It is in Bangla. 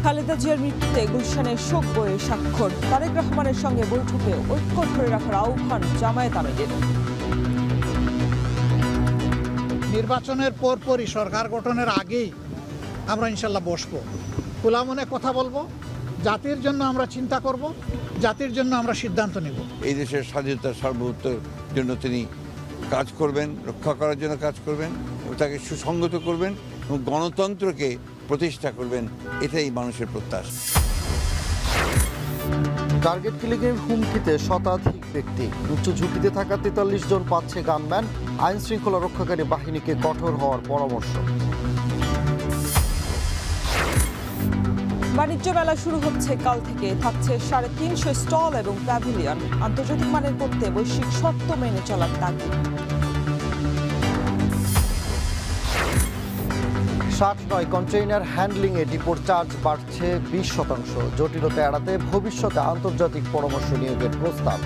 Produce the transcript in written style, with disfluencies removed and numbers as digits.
খালেদা জিয়ার মৃত্যুতে গুলশানের শোক বইয়ে স্বাক্ষর। তারেক রহমানের সঙ্গে বৈঠকে ঐক্য ধরে রাখার আহ্বান জামায়াত আমিরের। নির্বাচনের পরপরই সরকার গঠনের আগেই আমরা ইনশাল্লাহ বসবো, খোলা মনে কথা বলবো, জাতির জন্য আমরা চিন্তা করব, জাতির জন্য আমরা সিদ্ধান্ত নেব। এই দেশের স্বাধীনতার সার্বভৌমত্বের জন্য তিনি কাজ করবেন, রক্ষা করার জন্য কাজ করবেন, তাকে সুসংগত করবেন এবং গণতন্ত্রকে প্রতিষ্ঠা করবেন, এটাই মানুষের প্রত্যাশা। টার্গেট কিলিংয়ের হুমকিতে শতাধিক ব্যক্তি, উচ্চ ঝুঁকিতে থাকা ৪৩ জন পাচ্ছে গানম্যান। আইন শৃঙ্খলা রক্ষাকারী বাহিনীকে কঠোর হওয়ার পরামর্শ। বাণিজ্য মেলা শুরু হচ্ছে কাল থেকে, থাকছে ৩৫০ স্টল এবং প্যাভিলিয়ন। আন্তর্জাতিক মানের করতে বৈশ্বিক শর্ত মেনে চলার তাগিদ। ৬০ কন্টেইনার হ্যান্ডলিংয়ে ডিপোর চার্জ বাড়ছে ২০%। জটিলতা এড়াতে ভবিষ্যতে আন্তর্জাতিক পরামর্শ নিয়োগের প্রস্তাব।